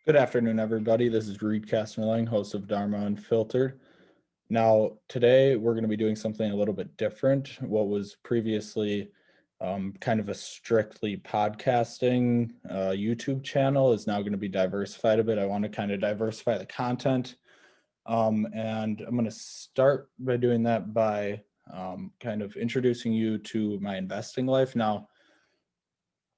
Good afternoon, everybody. This is Kastner-Lang, host of DHARMA Unfiltered. Now, today we're going to be doing something a little bit different. What was previously kind of a strictly podcasting YouTube channel is now going to be diversified a bit. I want to kind of diversify the content. And I'm going to start by doing that by kind of introducing you to my investing life. Now,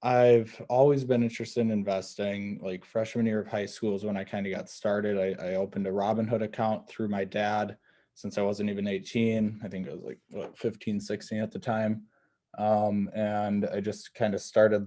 I've always been interested in investing. Like freshman year of high school is when I kind of got started. I opened a Robinhood account through my dad since I wasn't even 18. I think I was like 15, 16 at the time. And I just kind of started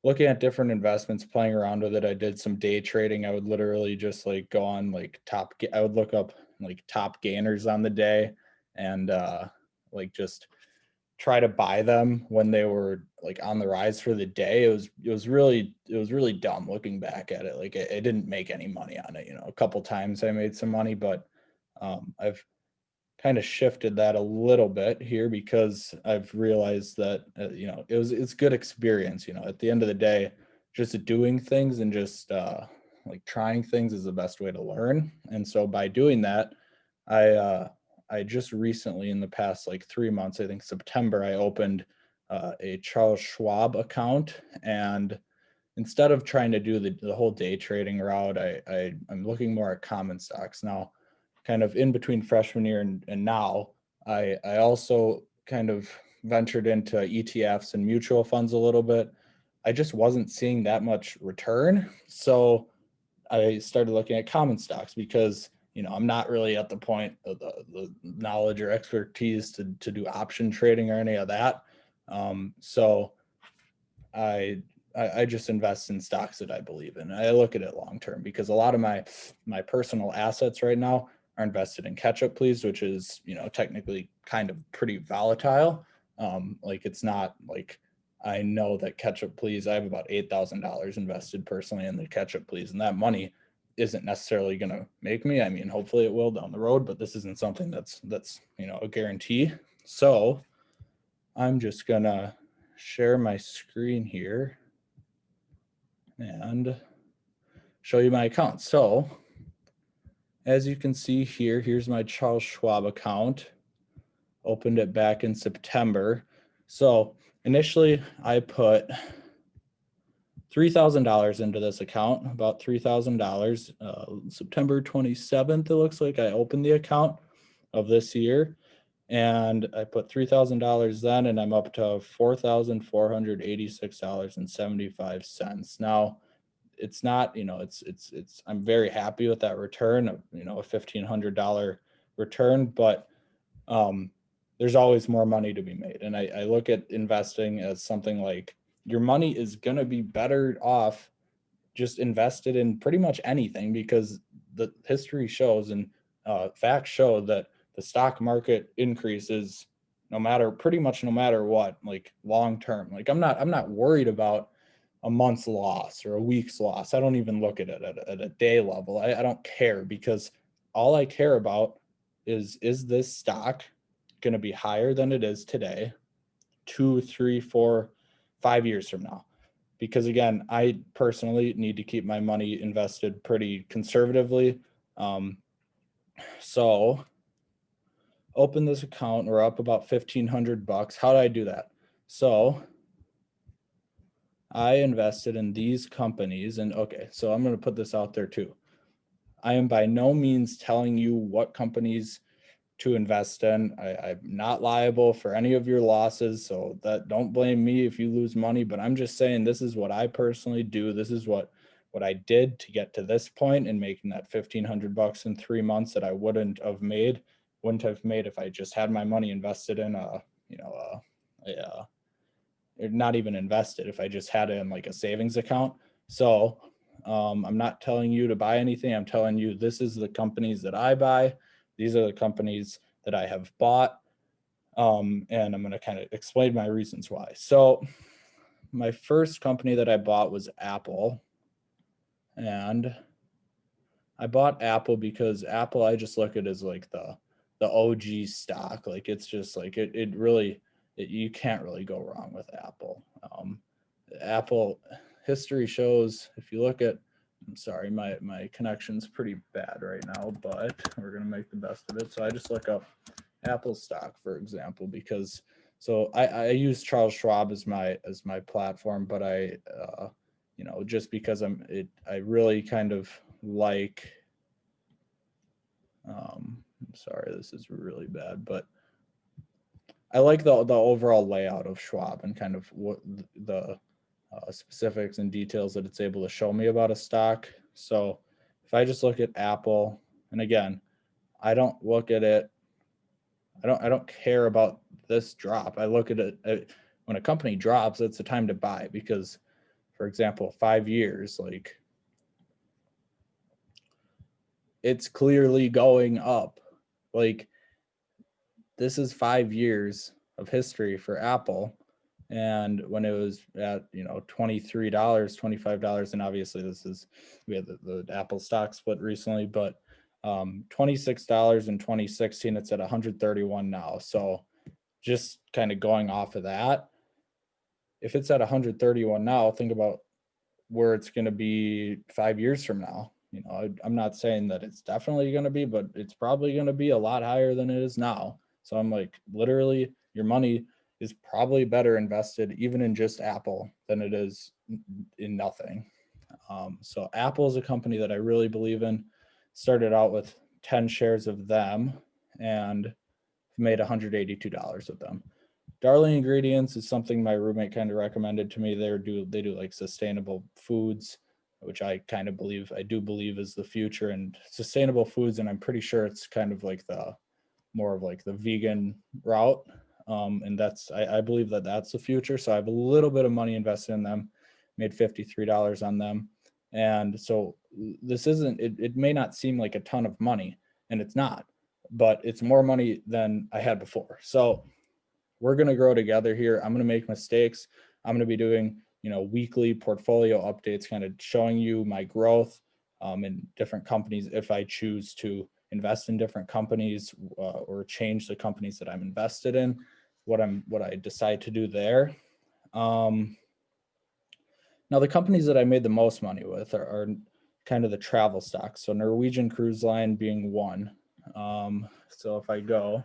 looking at different investments, playing around with it. I did some day trading. I would literally just like go on like I would look up like top gainers on the day and like just try to buy them when they were like on the rise for the day. It was really dumb looking back at it. Like it didn't make any money on it. A couple times I made some money, but I've kind of shifted that a little bit here because I've realized that it's good experience. At the end of the day, just doing things and just like trying things is the best way to learn. And so by doing that, I I just recently, in the past like 3 months, I think September, I opened a Charles Schwab account. And instead of trying to do the whole day trading route, I'm looking more at common stocks now. Kind of in between freshman year and now, I also kind of ventured into ETFs and mutual funds a little bit. I just wasn't seeing that much return. So I started looking at common stocks because I'm not really at the point of the knowledge or expertise to do option trading or any of that. So I just invest in stocks that I believe in. I look at it long term because a lot of my personal assets right now are invested in Ketchup Please, which is technically kind of pretty volatile. Like it's not like I know that Ketchup Please. I have about $8,000 invested personally in the Ketchup Please, and that money isn't necessarily going to make me. I mean, hopefully it will down the road, but this isn't something that's a guarantee. So I'm just gonna share my screen here and show you my account. So as you can see here, here's my Charles Schwab account. Opened it back in September. So initially I put $3,000 into this account, about $3,000. September 27th, it looks like I opened the account of this year. And I put $3,000 then, and I'm up to $4,486.75. Now, it's not, I'm very happy with that return of, a $1,500 return, but there's always more money to be made. And I look at investing as something like your money is going to be better off just invested in pretty much anything, because the history shows and facts show that the stock market increases pretty much no matter what, like long term. Like I'm not worried about a month's loss or a week's loss. I don't even look at it at a day level. I don't care, because all I care about is this stock going to be higher than it is today 2, 3, 4, 5 years from now? Because again, I personally need to keep my money invested pretty conservatively. So open this account, we're up about $1,500. How did I do that? So I invested in these companies, and okay, so I'm going to put this out there too. I am by no means telling you what companies to invest in. I'm not liable for any of your losses, so that don't blame me if you lose money, but I'm just saying this is what I personally do. This is what I did to get to this point and making that $1,500 in 3 months that I wouldn't have made if I just had my money invested in not even invested, if I just had it in like a savings account. So I'm not telling you to buy anything. I'm telling you this is the companies that I buy. These are the companies that I have bought. And I'm going to kind of explain my reasons why. So my first company that I bought was Apple. And I bought Apple because Apple, I just look at as like the OG stock. Like it's just like it really, you can't really go wrong with Apple. Apple history shows, if you look at I'm sorry, my connection's pretty bad right now, but we're gonna make the best of it. So I just look up Apple stock, for example, because so I use Charles Schwab as my platform, but just because I really kind of like I'm sorry, this is really bad, but I like the overall layout of Schwab and kind of what the specifics and details that it's able to show me about a stock. So if I just look at Apple, and again, I don't look at it. I don't care about this drop. I look at it when a company drops, it's the time to buy because, for example, 5 years, like it's clearly going up. Like this is 5 years of history for Apple. And when it was at, $23, $25, and obviously we had the Apple stock split recently, but $26 in 2016, it's at 131 now. So just kind of going off of that, if it's at 131 now, think about where it's going to be 5 years from now. I'm not saying that it's definitely going to be, but it's probably going to be a lot higher than it is now. So I'm like, literally, your money is probably better invested even in just Apple than it is in nothing. So Apple is a company that I really believe in. Started out with 10 shares of them and made $182 of them. Darling Ingredients is something my roommate kind of recommended to me. They do like sustainable foods, which I do believe is the future and sustainable foods. And I'm pretty sure it's kind of like more of like the vegan route. And I believe that that's the future. So I have a little bit of money invested in them, made $53 on them. And so it may not seem like a ton of money, and it's not, but it's more money than I had before. So we're going to grow together here. I'm going to make mistakes. I'm going to be doing, weekly portfolio updates, kind of showing you my growth in different companies if I choose to invest in different companies or change the companies that I'm invested in, what I decide to do there. Now, the companies that I made the most money with are kind of the travel stocks. So Norwegian Cruise Line being one. So if I go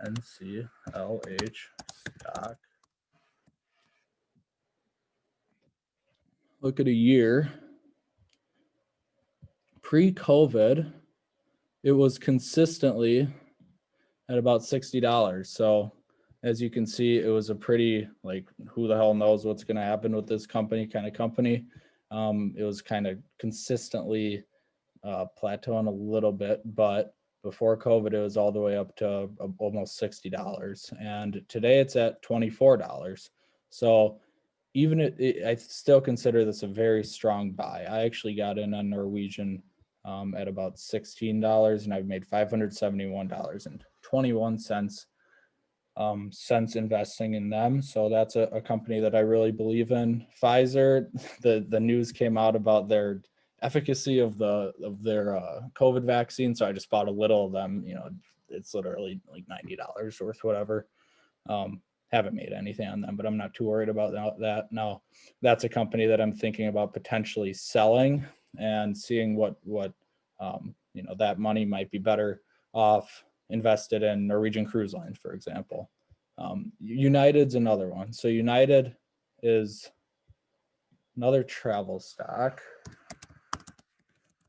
NCLH stock, look at a year. Pre-COVID, it was consistently at about $60. So as you can see, it was a pretty, like, who the hell knows what's going to happen with this company kind of company. It was kind of consistently plateauing a little bit, but before COVID, it was all the way up to almost $60. And today it's at $24. So even I still consider this a very strong buy. I actually got in on Norwegian at about $16, and I've made $571.21 since investing in them. So that's a company that I really believe in. Pfizer, the news came out about their efficacy of their COVID vaccine, so I just bought a little of them. It's literally like $90 worth, whatever. Haven't made anything on them, but I'm not too worried about that. Now, that's a company that I'm thinking about potentially selling and seeing what that money might be better off invested in Norwegian Cruise Line, for example. United's another one. So United is another travel stock.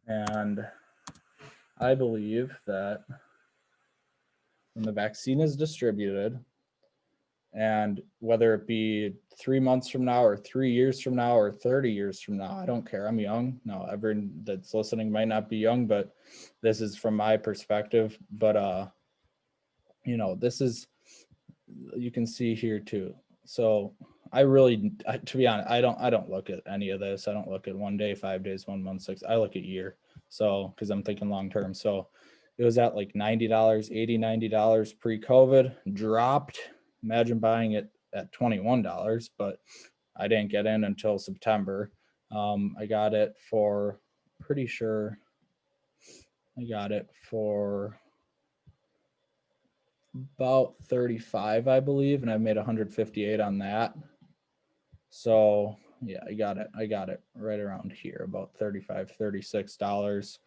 And I believe that when the vaccine is distributed, and whether it be 3 months from now or 3 years from now or 30 years from now, I don't care. I'm young. No, everyone that's listening might not be young, but this is from my perspective. But, this is, you can see here too. So to be honest, I don't look at any of this. I don't look at 1 day, 5 days, 1 month, 6. I look at year. So, because I'm thinking long term. So it was at like $90, $80, $90 pre-COVID, dropped. Imagine buying it at $21, but I didn't get in until September. I got it for, pretty sure I got it for about 35, I believe, and I made 158 on that. So Yeah, I got it right around here, about $35, $36.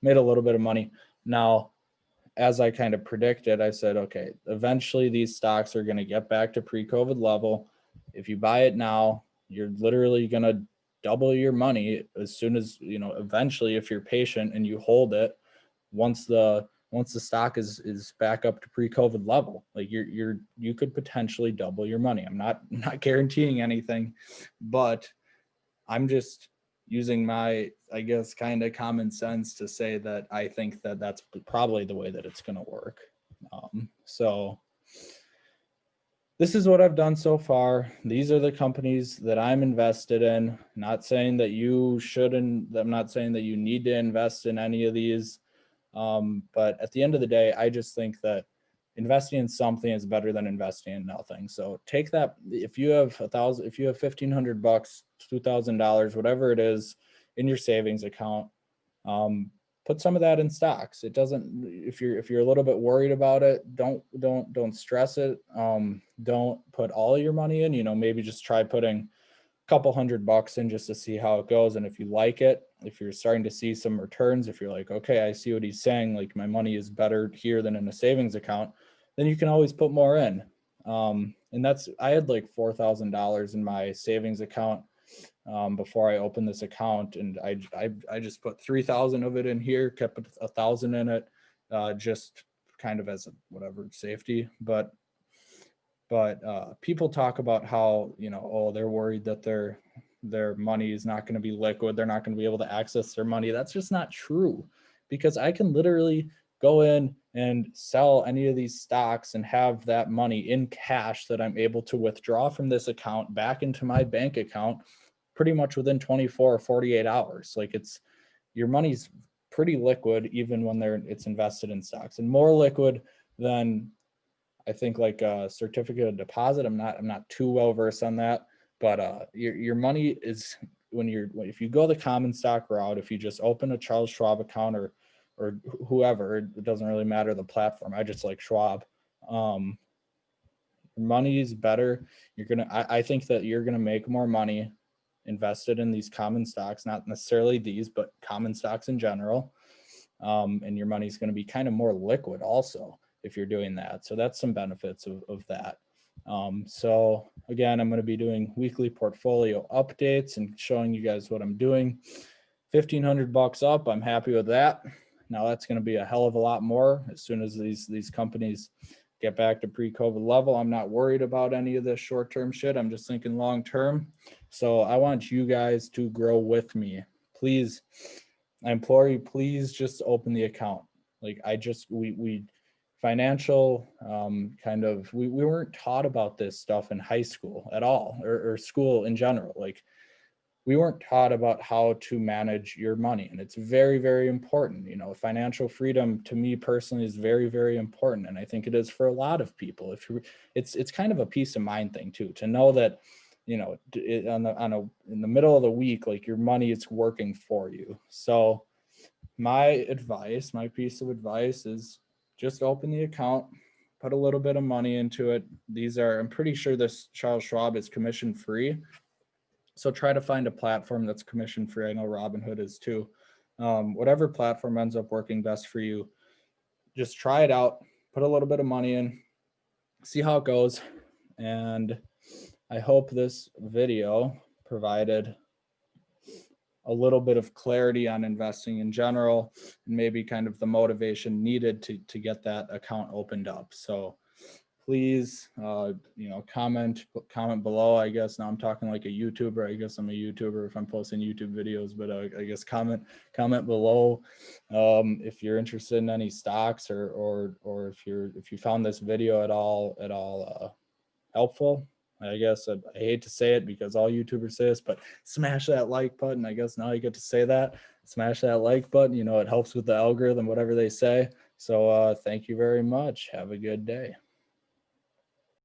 Made a little bit of money. Now, as I kind of predicted, I said, okay, eventually these stocks are going to get back to pre-COVID level. If you buy it now, you're literally going to double your money as soon as, eventually, if you're patient and you hold it, once the stock is back up to pre-COVID level, like you could potentially double your money. I'm not guaranteeing anything, but I'm just using my, I guess, kind of common sense to say that I think that that's probably the way that it's going to work. So this is what I've done so far. These are the companies that I'm invested in. Not saying that you shouldn't, I'm not saying that you need to invest in any of these. But at the end of the day, I just think that investing in something is better than investing in nothing. So take that, if you have if you have $1,500, $2,000, whatever it is in your savings account, put some of that in stocks. It doesn't, if you're a little bit worried about it, don't stress it. Don't put all your money in, maybe just try putting couple $100 in just to see how it goes. And if you like it, if you're starting to see some returns, if you're like, okay, I see what he's saying, like my money is better here than in a savings account, then you can always put more in. And I had like $4,000 in my savings account before I opened this account, and I just put 3,000 of it in here, kept 1,000 in it, just kind of as a whatever safety. But people talk about how, they're worried that their money is not going to be liquid. They're not going to be able to access their money. That's just not true, because I can literally go in and sell any of these stocks and have that money in cash that I'm able to withdraw from this account back into my bank account pretty much within 24 or 48 hours. Like your money's pretty liquid, even when it's invested in stocks, and more liquid than I think like a certificate of deposit. I'm not too well versed on that, but your money is if you go the common stock route, if you just open a Charles Schwab account or whoever, it doesn't really matter the platform. I just like Schwab. Your money is better. I think that you're gonna make more money invested in these common stocks, not necessarily these, but common stocks in general. And your money's going to be kind of more liquid also if you're doing that. So that's some benefits of that. So again, I'm going to be doing weekly portfolio updates and showing you guys what I'm doing. $1,500 up, I'm happy with that. Now that's going to be a hell of a lot more as soon as these companies get back to pre-COVID level. I'm not worried about any of this short-term shit. I'm just thinking long-term. So I want you guys to grow with me. Please, I implore you, please just open the account. Like we financial we weren't taught about this stuff in high school at all, or school in general. Like we weren't taught about how to manage your money, and it's very, very important. Financial freedom to me personally is very, very important, and I think it is for a lot of people. It's kind of a peace of mind thing too, to know that in the middle of the week, like your money is working for you. So my piece of advice is just open the account, put a little bit of money into it. I'm pretty sure this Charles Schwab is commission free. So try to find a platform that's commission free. I know Robinhood is too. Whatever platform ends up working best for you, just try it out, put a little bit of money in, see how it goes. And I hope this video provided a little bit of clarity on investing in general, and maybe kind of the motivation needed to get that account opened up. So please, comment below. I guess now I'm talking like a YouTuber. I guess I'm a YouTuber if I'm posting YouTube videos, but I guess comment below if you're interested in any stocks, or if you found this video at all helpful. I guess I hate to say it because all YouTubers say this, but smash that like button. I guess now you get to say that. Smash that like button. It helps with the algorithm, whatever they say. So thank you very much. Have a good day.